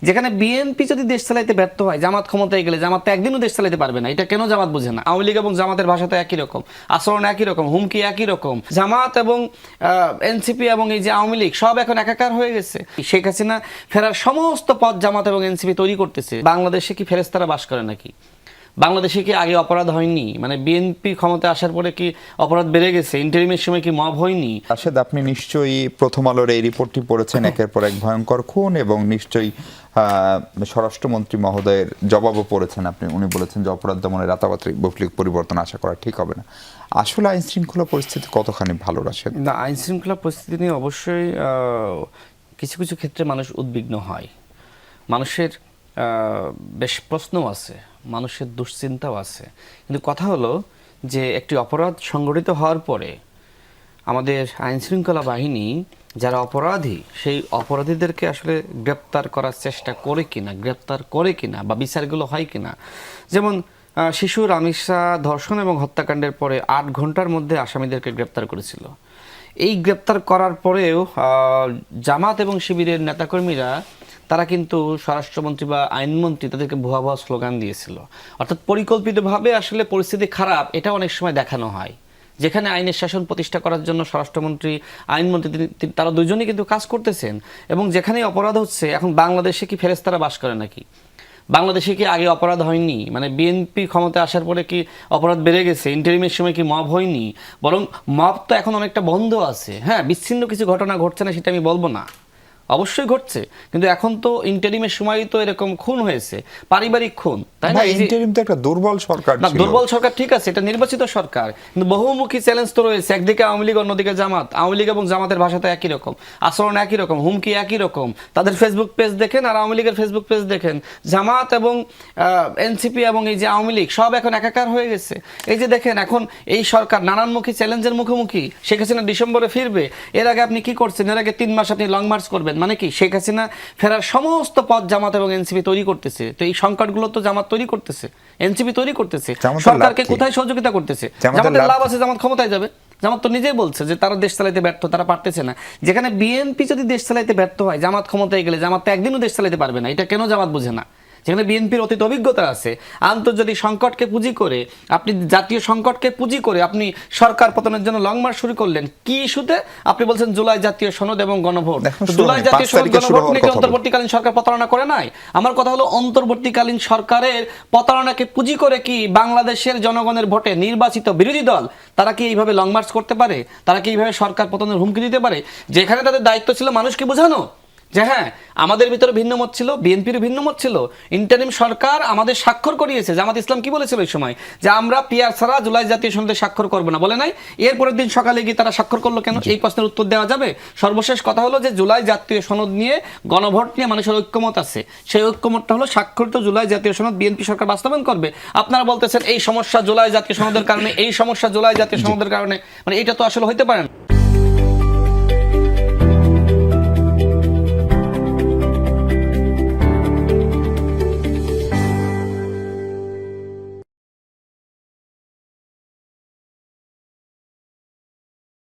যেখানে বিএনপি যদি দেশ চালাইতে ব্যর্থ হয়, জামাত ক্ষমতায় গেলে জামাত তো একদিনও দেশ চালাইতে পারবে না। এটা কেন জামাত বুঝে না? আওয়ামী লীগ এবং জামাতের ভাষা তো একই রকম, আচরণ একই রকম, হুমকি একই রকম। জামাত এবং এনসিপি এবং এই যে আওয়ামী লীগ সব এখন একাকার হয়ে গেছে। শেখ হাসিনা ফেরার সমস্ত পথ জামাত এবং এনসিপি তৈরি করতেছে। বাংলাদেশে কি ফেরেশতারা বাস করে নাকি? বাংলাদেশে কি আগে অপরাধ হয়নি? মানে বিএনপি ক্ষমতায় আসার পরে কি অপরাধ বেড়ে গেছে? ইন্টারিমের সময় কি মব হয়নি? রাশেদ, আপনি নিশ্চয়ই প্রথম আলোর এই রিপোর্টটি পড়েছেন, একের পর এক ভয়ঙ্কর খুন, এবং নিশ্চয়ই স্বরাষ্ট্রমন্ত্রী মহোদয়ের জবাবও পড়েছেন। উনি বলেছেন যে অপরাধ দমনের রাতারাতি পরিবর্তন আশা করা ঠিক হবে না। আসলে আইন শৃঙ্খলা পরিস্থিতি কতখানি ভালো, রাশেদ? না, আইন শৃঙ্খলা পরিস্থিতি নিয়ে অবশ্যই কিছু কিছু ক্ষেত্রে মানুষ উদ্বিগ্ন হয়। মানুষের বেশ প্রশ্নও আছে, মানুষের দুশ্চিন্তাও আছে। কিন্তু কথা হলো যে একটি অপরাধ সংঘটিত হওয়ার পরে আমাদের আইন শৃঙ্খলা বাহিনী যারা অপরাধী, সেই অপরাধীদেরকে আসলে গ্রেপ্তার করার চেষ্টা করে কিনা, গ্রেপ্তার করে কিনা, বা বিচারগুলো হয় কিনা। যেমন শিশু রামিসা ধর্ষণ এবং হত্যাকাণ্ডের পরে 8 ঘন্টার মধ্যে আসামিদেরকে গ্রেপ্তার করেছিল। এই গ্রেপ্তার করার পরেও জামাত এবং শিবিরের নেতাকর্মীরা তারা কিন্তু স্বরাষ্ট্রমন্ত্রী বা আইনমন্ত্রী তাদেরকে ভুয়া ভুয়া স্লোগান দিয়েছিল। অর্থাৎ পরিকল্পিতভাবে আসলে পরিস্থিতি খারাপ এটা অনেক সময় দেখানো হয়। যেখানে আইনের শাসন প্রতিষ্ঠা করার জন্য স্বরাষ্ট্রমন্ত্রী, আইনমন্ত্রী তারা দুজনেই কিন্তু কাজ করতেছেন। এবং যেখানেই অপরাধ হচ্ছে, এখন বাংলাদেশে কি ফেরেশতারা বাস করে নাকি? বাংলাদেশে কি আগে অপরাধ হয়নি? মানে বিএনপি ক্ষমতায় আসার পরে কি অপরাধ বেড়ে গেছে? ইন্টারিমের সময় কি মব হয়নি? বরং মব তো এখন অনেকটা বন্ধ আছে। হ্যাঁ, বিচ্ছিন্ন কিছু ঘটনা ঘটছে না সেটা আমি বলবো না, অবশ্যই ঘটছে। কিন্তু এখন তো ইন্টারিমের সময় তো এরকম খুন হয়েছে, পারিবারিক খুন, তাই না? ইন্টারিম তো একটা দুর্বল সরকার না, ছিল। দুর্বল সরকার ঠিক আছে, এটা নির্বাচিত সরকার, কিন্তু বহুমুখী চ্যালেঞ্জ তো রয়েছে। একদিকে আওয়ামী লীগ, অন্যদিকে জামাত। আওয়ামী লীগ এবং জামাতের ভাষা তো একই রকম, আচরণ একই রকম, হুমকি একই রকম। তাদের ফেসবুক পেজ দেখেন আর আওয়ামী লীগের ফেসবুক পেজ দেখেন। জামাত এবং এনসিপি এবং এই যে আওয়ামী লীগ সব এখন একাকার হয়ে গেছে। এই যে দেখেন, এখন এই সরকার নানানমুখী চ্যালেঞ্জের মুখোমুখি। শেখ হাসিনা ডিসেম্বরে ফিরবে, এর আগে আপনি কি করছেন? এর আগে 3 মাস আপনি লং মার্চ করবেন। মানে কি, শেখ হাসিনা ফেরার সমস্ত পথ জামাত এবং এনসিপি তৈরি করতেছে। তো এই সংকটগুলো তো জামাত তৈরি করতেছে, এনসিপি তৈরি করতেছে। সরকারকে কোথায় সহযোগিতা করতেছে? জামাতের লাভ আছে, জামাত ক্ষমতায় যাবে। জামাত তো নিজেই বলছে যে তারা দেশ চালাইতে ব্যর্থ, তারা পারতেছে না। যেখানে বিএনপি যদি দেশ চালাইতে ব্যর্থ হয়, জামাত ক্ষমতায় গেলে জামাত তো একদিনও দেশ চালাইতে পারবে না। এটা কেন জামাত বুঝে না? যেখানে বিএনপির অতীত অভিজ্ঞতা আছে, আন্তর্জাতিক সংকটকে পুঁজি করে, আপনি জাতীয় সংকটকে পুঁজি করে আপনি সরকার পতনের জন্য লং মার্চ শুরু করলেন। কি ইস্যুতে? আপনি বলছেন জুলাই জাতীয় সনদ এবং গণভোট। জুলাই জাতীয় সনদ গণভোট নিয়ে অন্তর্বর্তীকালীন সরকার প্রতারণা করে নাই? আমার কথা হলো, অন্তর্বর্তীকালীন সরকারের প্রতারণাকে পুঁজি করে কি বাংলাদেশের জনগণের ভোটে নির্বাচিত বিরোধী দল তারা কি এইভাবে লং মার্চ করতে পারে? তারা কি এইভাবে সরকার পতনের হুমকি দিতে পারে? যেখানে তাদের দায়িত্ব ছিল মানুষকে বোঝানো যে হ্যাঁ, আমাদের ভিতরে ভিন্ন মত ছিল, বিএনপির ভিন্ন মত ছিল। ইন্টারিম সরকার আমাদের স্বাক্ষর করিয়েছে। জামাত ইসলাম কি বলেছিল ওই সময়? যে আমরা পিয়ার ছাড়া জুলাই জাতীয় সনদে স্বাক্ষর করবো না, বলে নাই? এরপরের দিন সকালে গিয়ে তারা স্বাক্ষর করলো কেন? এই প্রশ্নের উত্তর দেওয়া যাবে। সর্বশেষ কথা হলো যে জুলাই জাতীয় সনদ নিয়ে, গণভোট নিয়ে মানুষের ঐক্যমত আছে। সেই ঐক্যমতটা হলো স্বাক্ষরিত জুলাই জাতীয় সনদ বিএনপি সরকার বাস্তবায়ন করবে। আপনারা বলতেছেন এই সমস্যা জুলাই জাতীয় সনদের কারণে, এই সমস্যা জুলাই জাতীয় সনদের কারণে। মানে এটা তো আসলে হইতে পারে না।